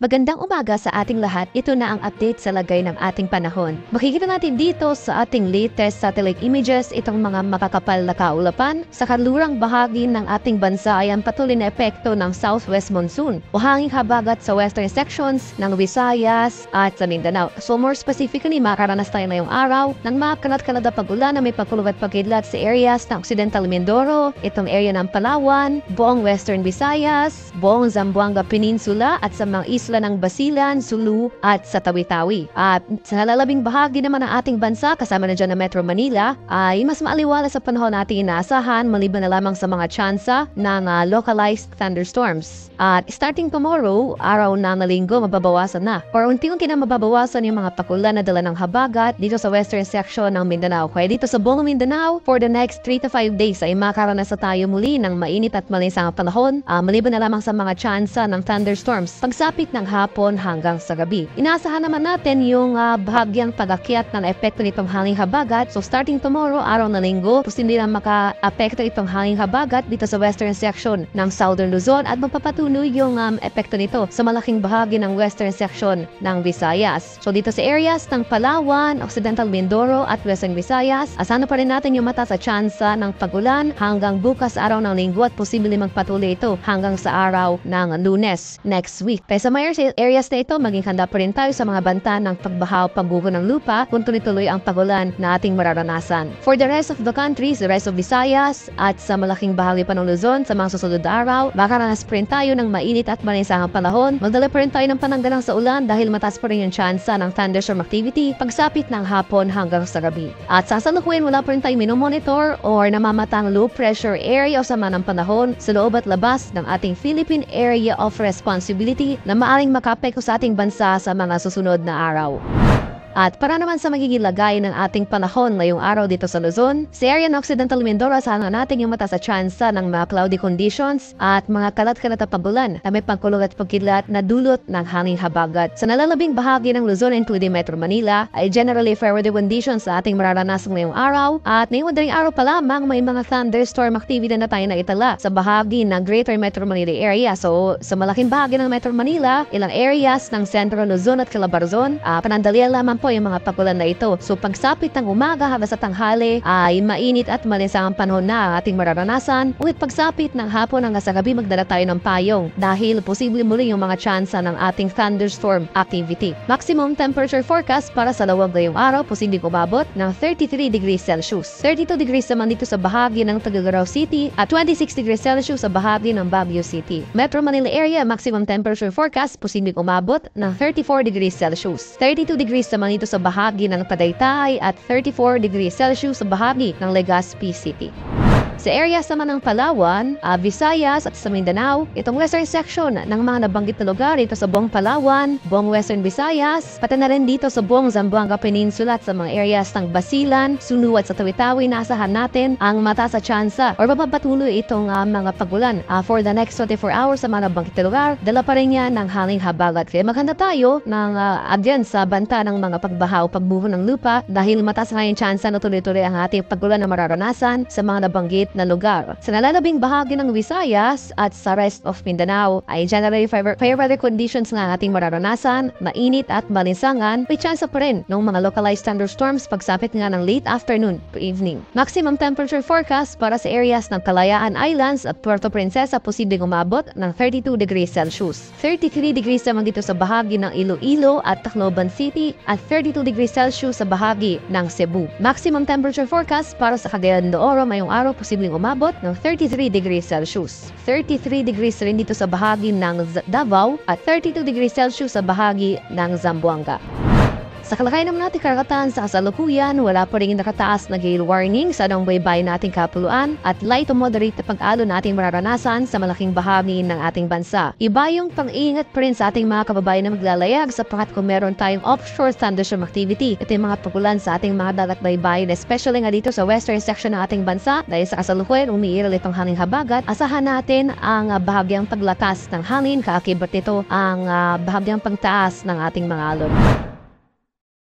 Magandang umaga sa ating lahat. Ito na ang update sa lagay ng ating panahon. Makikita natin dito sa ating latest satellite images itong mga makakapal na kaulapan. Sa kanlurang bahagi ng ating bansa ay ang patuloy na epekto ng southwest monsoon o hanging habagat sa western sections ng Visayas at sa Mindanao. So more specifically, makaranas tayo ngayong araw ng mga kalat-kalat na pag-ulan na may pagkulog at pagkidlat sa areas ng Occidental Mindoro, itong area ng Palawan, buong western Visayas, buong Zamboanga Peninsula at sa mga isla ng Basilan, Sulu at sa Tawi-Tawi. At sa nalalabing bahagi naman ng ating bansa, kasama na dyan na Metro Manila, ay mas maaliwala sa panahon natin inaasahan maliban na lamang sa mga tsansa ng localized thunderstorms. At starting tomorrow, araw na Linggo, mababawasan na. Or unti-unti na mababawasan yung mga pakulan na dala ng habagat dito sa western section ng Mindanao. Kaya dito sa buong Mindanao, for the next 3 to 5 days ay makaranas na tayo muli ng mainit at malinsang panahon, maliban na lamang sa mga tsansa ng thunderstorms pagsapit ng hapon hanggang sa gabi. Inaasahan naman natin yung bahagyang pag-akyat ng epekto nitong hanging habagat. So starting tomorrow, araw na Linggo, posibleng na maka-apekto itong hanging habagat dito sa western section ng Southern Luzon at magpapatuloy yung epekto nito sa malaking bahagi ng western section ng Visayas. So dito sa areas ng Palawan, Occidental Mindoro at Western Visayas, asahan pa rin natin yung mataas na tsansa ng pag-ulan hanggang bukas araw ng Linggo at posibleng magpatuloy ito hanggang sa araw ng Lunes next week. Kaya sa mga areas na ito, maging handa pa rin tayo sa mga banta ng pagbaha o pagguho ng lupa kung tuloy-tuloy ang pag-ulan na ating mararanasan. For the rest of the country, the rest of Visayas at sa malaking bahagi pa ng Luzon, sa mga susunod na araw, makaranas pa rin tayo ng mainit at malinsahang panahon. Magdala pa rin tayo ng pananggalang sa ulan dahil mataas pa rin yung tsansa ng thunderstorm activity pagsapit ng hapon hanggang sa gabi. At sa sasalukuyan, wala pa rin tayo minomonitor or namamatang low pressure area o sama ng panahon sa loob at labas ng ating Philippine Area of Responsibility na maaring makapekto sa ating bansa sa mga susunod na araw. At para naman sa magiging lagay ng ating panahon ngayong araw dito sa Luzon, sa area ng Occidental Mindoro, asahan natin yung mataas na tsansa ng mga cloudy conditions at mga kalat-kalat na pag-ulan na may pagkulog at pagkidlat na dulot ng hanging habagat. Sa nalalabing bahagi ng Luzon including Metro Manila ay generally fair weather conditions sa ating mararanasan ngayong araw at ngayong madaling araw pa lamang may mga thunderstorm activity na tayo na itala sa bahagi ng Greater Metro Manila area. So sa malaking bahagi ng Metro Manila, ilang areas ng Central Luzon at Calabarzon, panandalian lamang po yung mga pagulan na ito. So pagsapit ng umaga hanggang sa tanghali ay mainit at malinsang panahon na ang ating mararanasan. Ngunit pagsapit ng hapon hanggang sa gabi, magdala tayo ng payong dahil posible muli yung mga tsansa ng ating thunderstorm activity. Maximum temperature forecast para sa lawag ngayong araw, posibleng umabot ng 33 degrees Celsius. 32 degrees naman dito sa bahagi ng Tuguegarao City at 26 degrees Celsius sa bahagi ng Baguio City. Metro Manila area, maximum temperature forecast, posibleng umabot ng 34 degrees Celsius. 32 degrees naman dito sa bahagi ng Tagaytay at 34 degrees Celsius sa bahagi ng Legazpi City. Sa areas naman ng Palawan, Visayas at sa Mindanao, itong western section ng mga nabanggit na lugar dito sa buong Palawan, buong western Visayas, pati na rin dito sa buong Zamboanga Peninsula at sa mga areas ng Basilan, Sulu at sa Tawi-Tawi, naasahan natin ang mataas na tsansa or mapapatuloy itong mga pagulan for the next 24 hours sa mga nabanggit na lugar. Dala pa rin yan ng hanging habagat. Kaya maghanda tayo ng adyan sa banta ng mga pagbaha o pagbuho ng lupa dahil mataas na yung tsansa na tuloy-tuloy ang ating pagulan na mararanasan sa mga nabanggit na lugar. Sa nalalabing bahagi ng Visayas at sa rest of Mindanao ay generally fair weather conditions nga ating mararanasan, mainit at malinsangan, may chance pa rin ng mga localized thunderstorms pagsapit nga ng late afternoon to evening. Maximum temperature forecast para sa areas ng Kalayaan Islands at Puerto Princesa, posibleng umabot ng 32 degrees Celsius. 33 degrees naman dito sa bahagi ng Iloilo at Tacloban City at 32 degrees Celsius sa bahagi ng Cebu. Maximum temperature forecast para sa Cagayan de Oro ngayong araw, posibleng umabot ng 33 degrees Celsius. 33 degrees rin dito sa bahagi ng Davao at 32 degrees Celsius sa bahagi ng Zamboanga. Sa kalakayan naman natin karagatan sa kasalukuyan, wala pa rin nakataas na gale warning sa anong baybay nating kapuluan at light to moderate na pag-alon nating mararanasan sa malaking bahagi ng ating bansa. Iba yung pang-iingat pa rin sa ating mga kababayan na maglalayag sapagkat kung meron tayong offshore thunderstorm activity, ito yung mga pagulan sa ating mga dagat baybayin, especially nga dito sa western section ng ating bansa dahil sa kasalukuyan umiiral itong hanging habagat. Asahan natin ang bahagyang paglakas ng hangin, kaakibat nito ang bahagyang pagtaas ng ating mga alon.